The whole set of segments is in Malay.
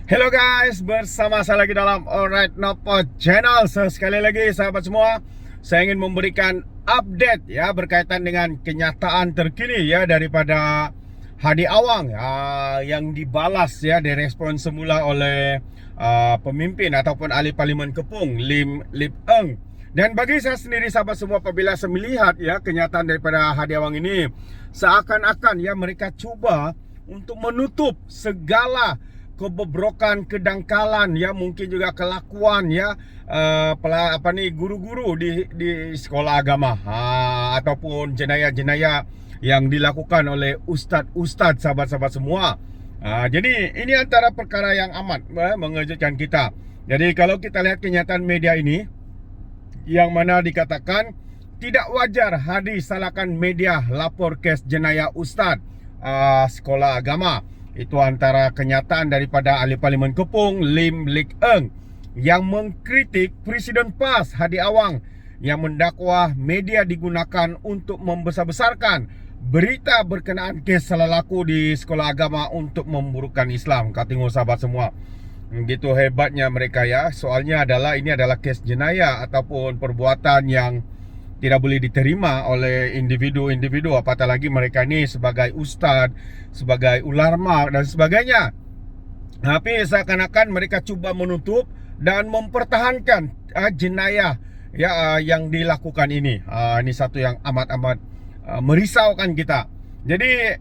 Hello guys, bersama saya lagi dalam Alright Nopo Channel. Sekali lagi sahabat semua, saya ingin memberikan update ya berkaitan dengan kenyataan terkini ya daripada Hadi Awang yang dibalas ya direspon semula oleh pemimpin ataupun ahli Parlimen Kepung Lim Lip Eng. Dan bagi saya sendiri sahabat semua, apabila saya melihat ya kenyataan daripada Hadi Awang ini, seakan-akan ya mereka cuba untuk menutup segala kebobrokan, kedangkalan ya, mungkin juga kelakuan ya guru-guru di sekolah agama ataupun jenayah-jenayah yang dilakukan oleh ustaz-ustaz sahabat-sahabat semua. Jadi ini antara perkara yang amat mengejutkan kita. Jadi kalau kita lihat kenyataan media ini, yang mana dikatakan tidak wajar Hadi salahkan media lapor kes jenayah ustaz sekolah agama. Itu antara kenyataan daripada ahli Parlimen Kepung Lim Lip Eng yang mengkritik Presiden PAS Hadi Awang yang mendakwa media digunakan untuk membesar-besarkan berita berkenaan kes salah laku di sekolah agama untuk memburukkan Islam. Kau tengok sahabat semua, begitu hebatnya mereka ya. Soalnya ini adalah kes jenayah ataupun perbuatan yang tidak boleh diterima oleh individu-individu, apatah lagi mereka ini sebagai ustaz, sebagai ulama dan sebagainya. Tapi seakan-akan mereka cuba menutup dan mempertahankan jenayah ya yang dilakukan ini. Ini satu yang amat-amat merisaukan kita. Jadi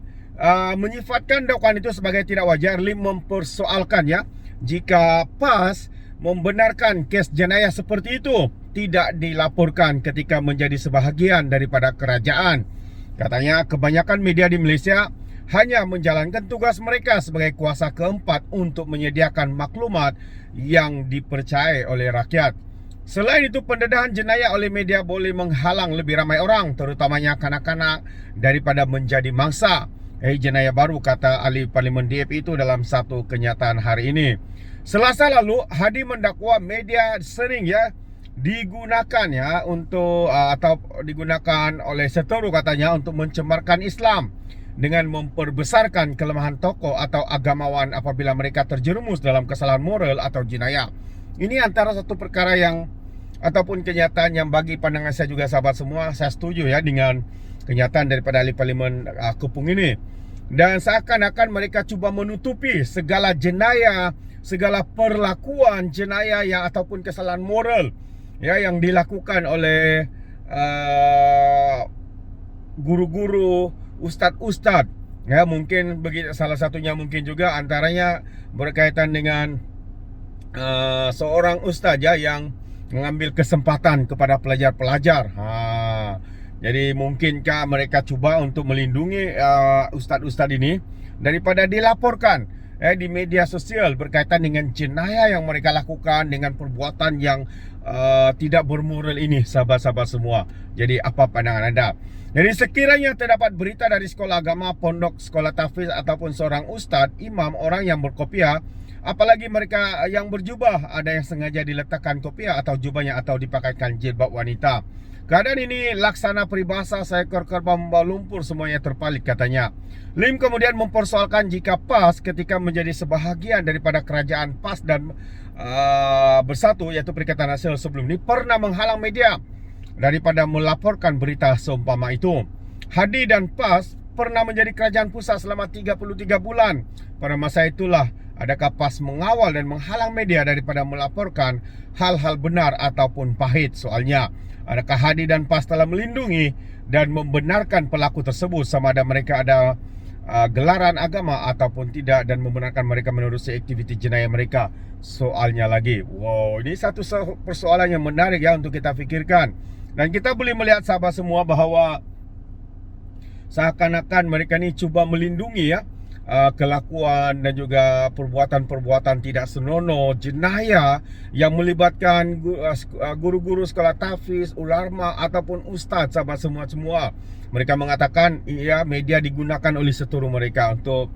menyifatkan dakwaan itu sebagai tidak wajar. Lim mempersoalkan ya, jika PAS membenarkan kes jenayah seperti itu tidak dilaporkan ketika menjadi sebahagian daripada kerajaan. Katanya kebanyakan media di Malaysia hanya menjalankan tugas mereka sebagai kuasa keempat untuk menyediakan maklumat yang dipercayai oleh rakyat. Selain itu, pendedahan jenayah oleh media boleh menghalang lebih ramai orang, terutamanya kanak-kanak, daripada menjadi mangsa. Jenayah baru, kata ahli Parlimen DAP itu dalam satu kenyataan hari ini. Selasa lalu, Hadi mendakwa media sering ya digunakan ya untuk atau digunakan oleh seteru katanya untuk mencemarkan Islam dengan memperbesarkan kelemahan tokoh atau agamawan apabila mereka terjerumus dalam kesalahan moral atau jenayah. Ini antara satu perkara yang ataupun kenyataan yang bagi pandangan saya juga sahabat semua, saya setuju ya dengan kenyataan daripada ahli Parlimen Kepung ini. Dan seakan-akan mereka cuba menutupi segala jenayah, segala perlakuan jenayah yang ataupun kesalahan moral ya yang dilakukan oleh guru-guru, ustaz-ustaz ya. Mungkin begitu, salah satunya mungkin juga antaranya berkaitan dengan seorang ustaz ya yang mengambil kesempatan kepada pelajar-pelajar. Jadi mungkinkah mereka cuba untuk melindungi ustaz-ustaz ini daripada dilaporkan di media sosial berkaitan dengan jenayah yang mereka lakukan, dengan perbuatan yang tidak bermoral ini sahabat-sahabat semua. Jadi apa pandangan anda? Jadi sekiranya terdapat berita dari sekolah agama, pondok, sekolah tahfiz ataupun seorang ustaz, imam, orang yang berkopiah, apalagi mereka yang berjubah, ada yang sengaja diletakkan kopiah atau jubahnya atau dipakaikan jilbab wanita. Keadaan ini laksana peribahasa seekor kerbau membawa lumpur, semuanya terpalit, katanya. Lim kemudian mempersoalkan jika PAS ketika menjadi sebahagian daripada kerajaan PAS dan Bersatu, yaitu Perikatan Nasional sebelum ini, pernah menghalang media daripada melaporkan berita seumpama itu. Hadi dan PAS pernah menjadi kerajaan pusat selama 33 bulan. Pada masa itulah, adakah PAS mengawal dan menghalang media daripada melaporkan hal-hal benar ataupun pahit? Soalnya, adakah Hadi dan PAS telah melindungi dan membenarkan pelaku tersebut sama ada mereka ada gelaran agama ataupun tidak, dan membenarkan mereka menerusi aktiviti jenayah mereka? Soalnya lagi. Wow, ini satu persoalan yang menarik ya untuk kita fikirkan. Dan kita boleh melihat sahabat semua bahawa seakan-akan mereka ni cuba melindungi ya kelakuan dan juga perbuatan-perbuatan tidak senonoh, jenayah yang melibatkan guru-guru sekolah tahfiz, ulama ataupun ustaz sahabat semua. Mereka mengatakan ya media digunakan oleh seteru mereka untuk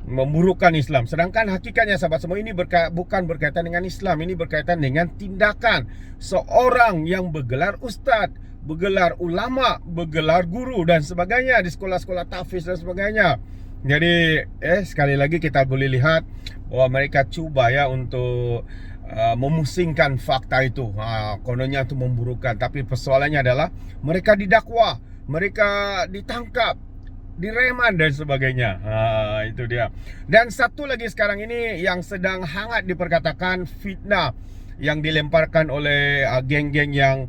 memburukkan Islam. Sedangkan hakikatnya sahabat semua, ini bukan berkaitan dengan Islam. Ini berkaitan dengan tindakan seorang yang bergelar ustaz, bergelar ulama, bergelar guru dan sebagainya di sekolah-sekolah tahfiz dan sebagainya. Jadi sekali lagi kita boleh lihat bahwa mereka cuba ya untuk memusingkan fakta itu. Kononnya itu memburukan, tapi persoalannya adalah mereka didakwa, mereka ditangkap, direman dan sebagainya. Itu dia. Dan satu lagi sekarang ini yang sedang hangat diperkatakan, fitnah yang dilemparkan oleh geng-geng yang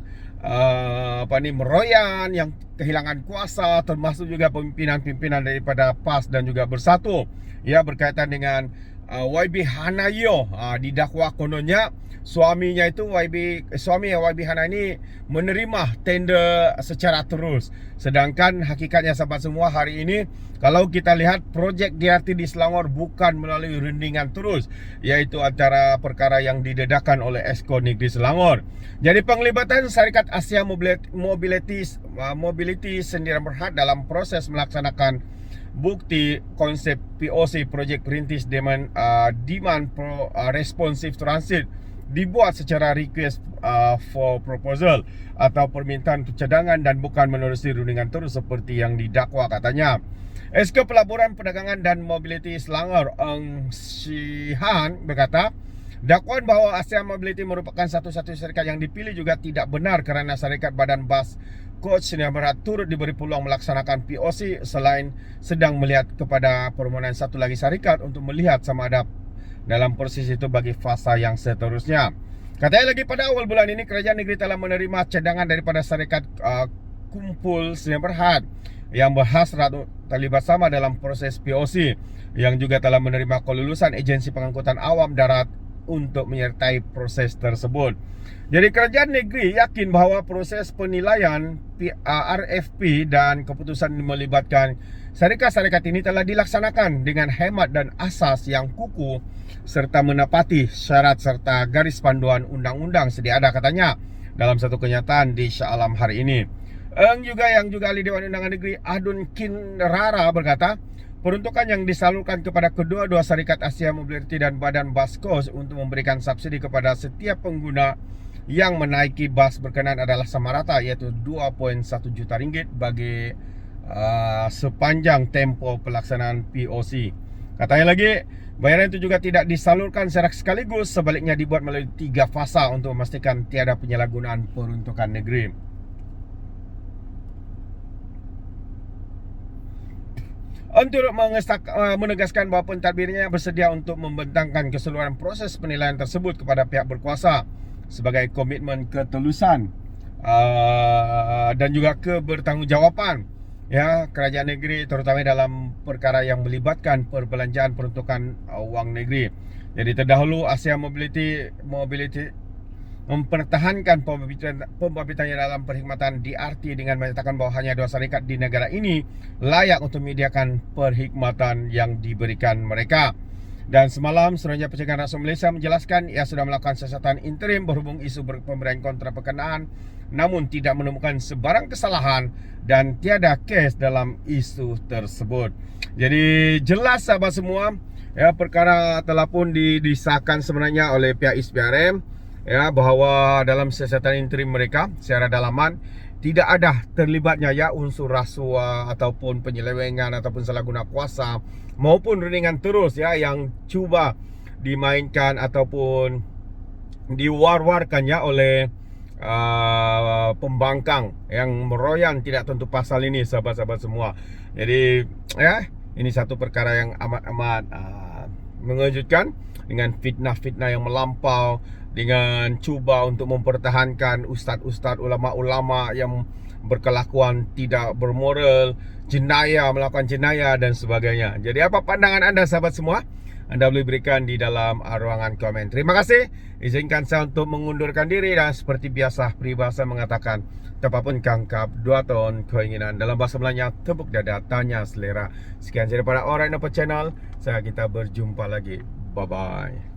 meroyan, yang kehilangan kuasa, termasuk juga pimpinan-pimpinan daripada PAS dan juga Bersatu, ya, berkaitan dengan YB Hanayo. Didakwa kononnya suami YB Hana ini menerima tender secara terus. Sedangkan hakikatnya sahabat semua, hari ini kalau kita lihat projek DRT di Selangor bukan melalui rundingan terus, iaitu acara perkara yang didedakan oleh Esko Negeri Selangor. Jadi penglibatan Syarikat Asia Mobility Sdn Bhd dalam proses melaksanakan bukti konsep POC Projek Perintis Demand Responsive Transit dibuat secara request for proposal atau permintaan cadangan dan bukan menerusi rundingan terus seperti yang didakwa katanya. SK Pelaburan Perdagangan dan Mobility Selangor, Eng Shihan, berkata dakwaan bahawa Asia Mobility merupakan satu-satunya syarikat yang dipilih juga tidak benar kerana syarikat badan bas Coach Sdn Bhd turut diberi peluang melaksanakan POC selain sedang melihat kepada permohonan satu lagi syarikat untuk melihat sama ada dalam proses itu bagi fasa yang seterusnya. Katanya lagi pada awal bulan ini kerajaan negeri telah menerima cadangan daripada syarikat Kumpul Sdn Bhd yang berhasrat terlibat sama dalam proses POC, yang juga telah menerima kelulusan agensi pengangkutan awam darat untuk menyertai proses tersebut. Jadi kerajaan negeri yakin bahawa proses penilaian RFP dan keputusan melibatkan syarikat-syarikat ini telah dilaksanakan dengan hemat dan asas yang kukuh serta menepati syarat serta garis panduan undang-undang sedia ada, katanya dalam satu kenyataan di Shah Alam hari ini. yang juga ahli Dewan Undangan Negeri Adun Kinrara berkata, peruntukan yang disalurkan kepada kedua-dua syarikat Asia Mobility dan Badan Bas Kos untuk memberikan subsidi kepada setiap pengguna yang menaiki bas berkenaan adalah sama rata, iaitu 2.1 juta ringgit bagi sepanjang tempoh pelaksanaan POC. Katanya lagi, bayaran itu juga tidak disalurkan secara sekaligus, sebaliknya dibuat melalui 3 fasa untuk memastikan tiada penyalahgunaan peruntukan negeri. Untuk menegaskan bahawa pentadbirnya bersedia untuk membentangkan keseluruhan proses penilaian tersebut kepada pihak berkuasa sebagai komitmen ketulusan dan juga kebertanggungjawaban, ya, kerajaan negeri terutama dalam perkara yang melibatkan perbelanjaan peruntukan wang negeri. Jadi terdahulu Asia Mobility mempertahankan pembabitannya dalam perkhidmatan DRT dengan menyatakan bahawa hanya 2 syarikat di negara ini layak untuk menyediakan perkhidmatan yang diberikan mereka. Dan semalam Suruhanjaya Pencegahan Rasuah Malaysia menjelaskan ia sudah melakukan siasatan interim berhubung isu pemberian kontrak berkenaan, namun tidak menemukan sebarang kesalahan dan tiada kes dalam isu tersebut. Jadi jelas sahabat semua, ya, perkara telah pun disahkan sebenarnya oleh pihak ISPRM, ya, bahawa dalam siasatan interim mereka secara dalaman tidak ada terlibatnya, ya, unsur rasuah ataupun penyelewengan ataupun salah guna kuasa maupun rundingan terus, ya, yang cuba dimainkan ataupun diwar-warkan, ya, oleh pembangkang yang meroyan tidak tentu pasal ini, sahabat-sahabat semua. Jadi, ya, ini satu perkara yang amat-amat mengejutkan dengan fitnah-fitnah yang melampau, dengan cuba untuk mempertahankan ustaz-ustaz, ulama-ulama yang berkelakuan tidak bermoral, jenayah, melakukan jenayah dan sebagainya. Jadi apa pandangan anda sahabat semua? Anda boleh berikan di dalam ruangan komen. Terima kasih. Izinkan saya untuk mengundurkan diri dan seperti biasa peribahasa mengatakan, tepapun kangkap 2 tahun keinginan. Dalam bahasa Melayu, tepuk dada, tanya selera. Sekian daripada Alright Nampak Channel. Kita berjumpa lagi. Bye-bye.